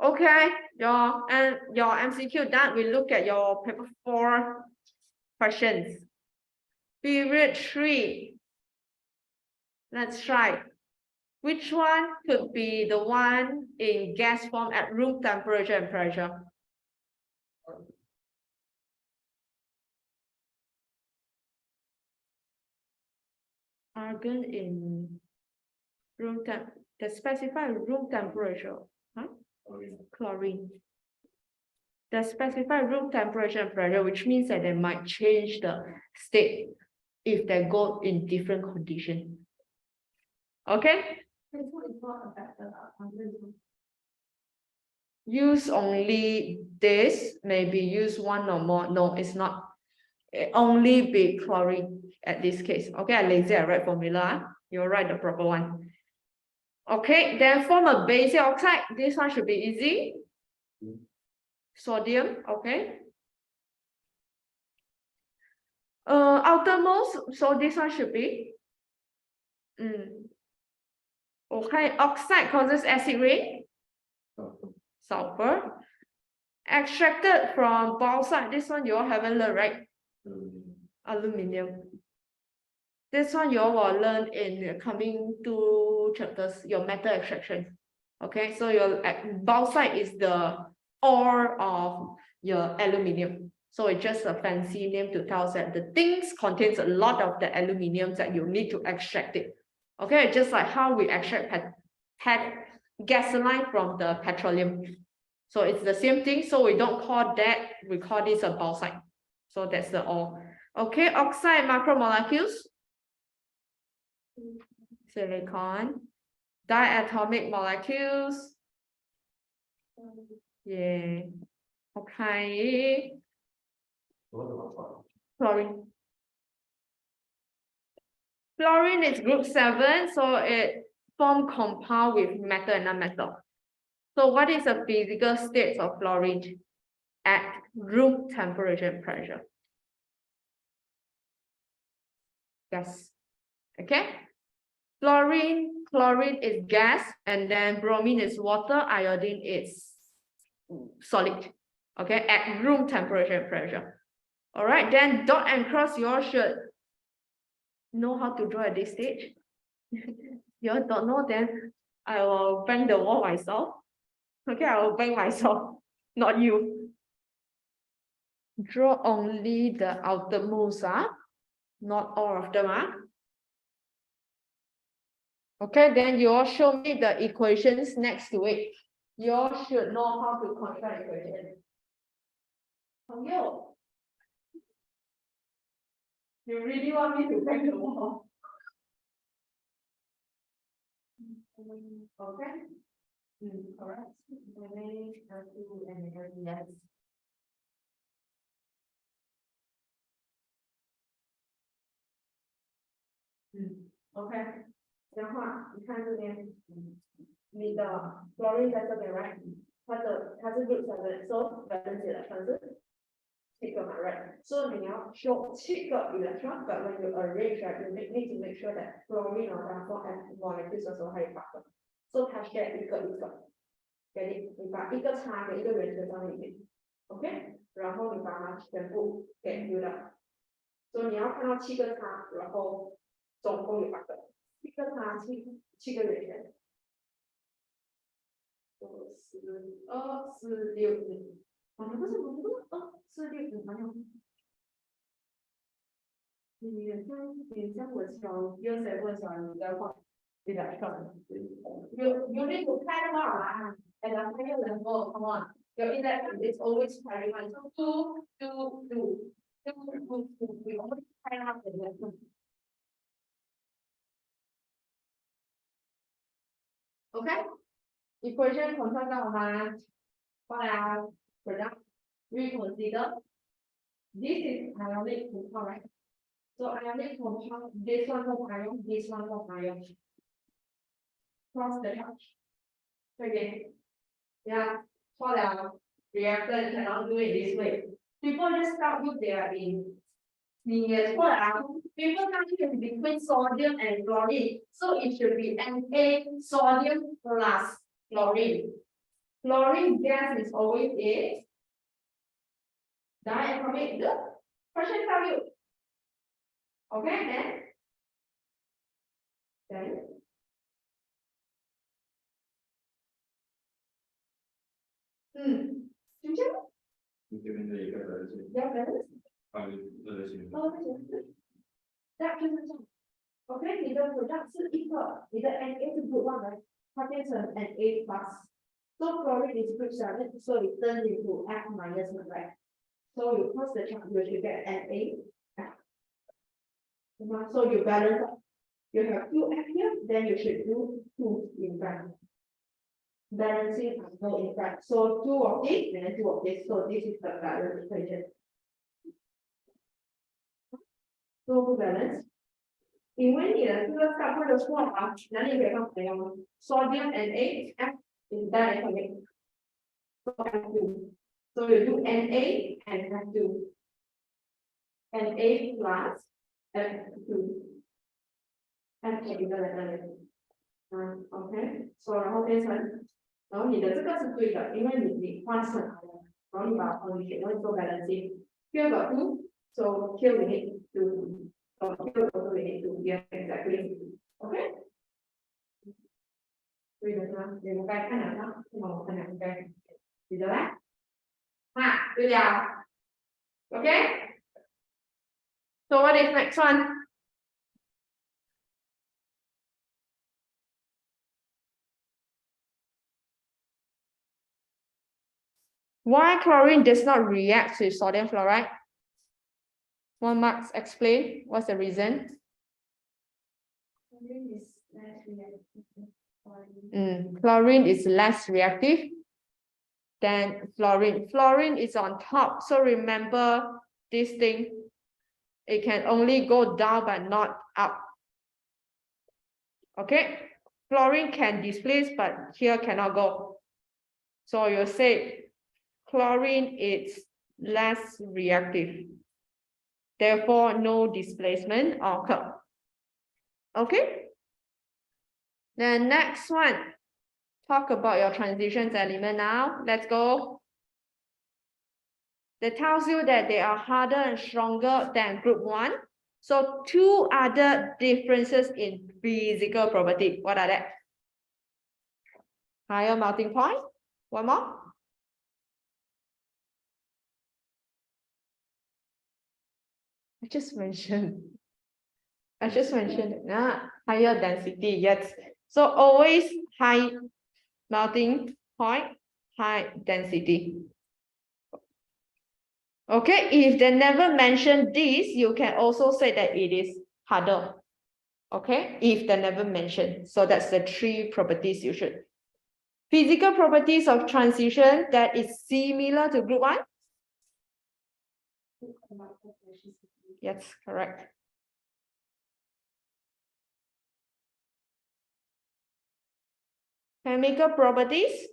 Okay, your MCQ done. We look at your paper 4 questions. Period 3. Let's try. Which one could be the one in gas form at room temperature and pressure? Argon in room temp. The specified room temperature. Huh? Chlorine. The specified room temperature and pressure, which means that they might change the state if they go in different conditions. Okay? Use only this, maybe use one or more. No, it's not. It only be chlorine at this case. Okay, I lazy, I write formula. You write the proper one. Okay, then form a basic oxide. This one should be easy. Sodium, okay. Outermost, so this one should be. Okay, oxide causes acid rain. Sulfur. Extracted from bauxite. This one you all haven't learned, right? Aluminium. This one you all will learn in coming 2 chapters, your metal extraction. Okay, so your bauxite is the ore of your aluminium. So it's just a fancy name to tell us that the things contains a lot of the aluminium that you need to extract it. Okay, just like how we extract gasoline from the petroleum. So it's the same thing. So we don't call that, we call this a bauxite. So that's the ore. Okay, oxide macromolecules. Silicon. Diatomic molecules. Yeah. Okay. Chlorine. Fluorine is group 7, so it forms compound with metal and non-metal. So what is the physical state of fluorine at room temperature and pressure? Gas. Okay. Chlorine is gas, and then bromine is water, iodine is solid. Okay, at room temperature and pressure. All right, then dot and cross, you all should know how to draw at this stage. You all don't know, then I will bang the wall myself. Okay, I will bang myself, not you. Draw only the outermost, not all of them. Okay, then you all show me the equations next to it. You all should know how to construct equations. You really want me to bang the wall? Okay. Correct. Yes. Okay. 然后你看这边，你的 fluorine 在这边 right？ 它是 group 7， so valence electron 是7个嘛 right？ So 你要 show 7个 electron， but when you arrange right, you need to make sure that fluorine or therefore and molecules 的时候还有8个， so 它 share 一个，给你把一个插给一个圆圈在里面 ，OK？ 然后你把它全部给 fill 掉，所以你要看到7个插，然后总共有8个。7个插7个圆圈，2、4、6，不是4、6，还有你像我小，year 7小，你在画这点上，you need to pair one and a higher level. Come on, your index is always pairing one. So 2, 2, 2, 2, 2, 2. We always pair up the level. Okay. Equation ของเราออกมาว่าแล้ว product we consider this is ionic compound, right? So ionic compound, this one of ion, this one of ion. Cross the charge. Okay. Yeah. 错了 reactor cannot do it this way. People just start with their in. 你也错了 People can't choose between sodium and chlorine. So it should be Na sodium plus chlorine. Fluorine gas is always a diatomic the question tell you. Okay, then chú chứ? Dạ, balance. Dạ,就是这样。OK， 你的 product 是一个，你的 Na 是 group one 来，它变成 Na plus。So fluorine is group 7, so it turns into F minus, right? So you cross the chart, you should get Na. So you balance up. You have 2F here, then you should do 2 in front. Balancing and go in front. So 2 of this and then 2 of this. So this is the balance equation. So balance. 因为你的这个上或者错啊，哪里可以看朋友吗 ？Sodium and F is diatomic. So F2. So you do Na and F2. Na plus F2. F 一个在那里。OK， so 然后变成，然后你的这个是对的，因为你换成了，然后你把它放进去，然后做 balancing。Here got 2, so here we need to. So here also we need to get exactly. OK。对的吗？你们该看哪个？我看哪个？记得来。对了。OK。So what is next one? Why chlorine does not react with sodium fluoride? 1 mark, explain. What's the reason? Chlorine is less reactive. Chlorine is less reactive than fluorine. Fluorine is on top. So remember this thing. It can only go down but not up. Okay? Fluorine can displace, but here cannot go. So you say chlorine is less reactive. Therefore, no displacement occur. Okay? The next one. Talk about your transitions element now. Let's go. That tells you that they are harder and stronger than group 1. So 2 other differences in physical property. What are that? Higher melting point. One more. I just mentioned higher density. Yes. So always high melting point, high density. Okay, if they never mention this, you can also say that it is harder. Okay, if they never mention. So that's the 3 properties you should. Physical properties of transition that is similar to group 1. Yes, correct. Chemical properties.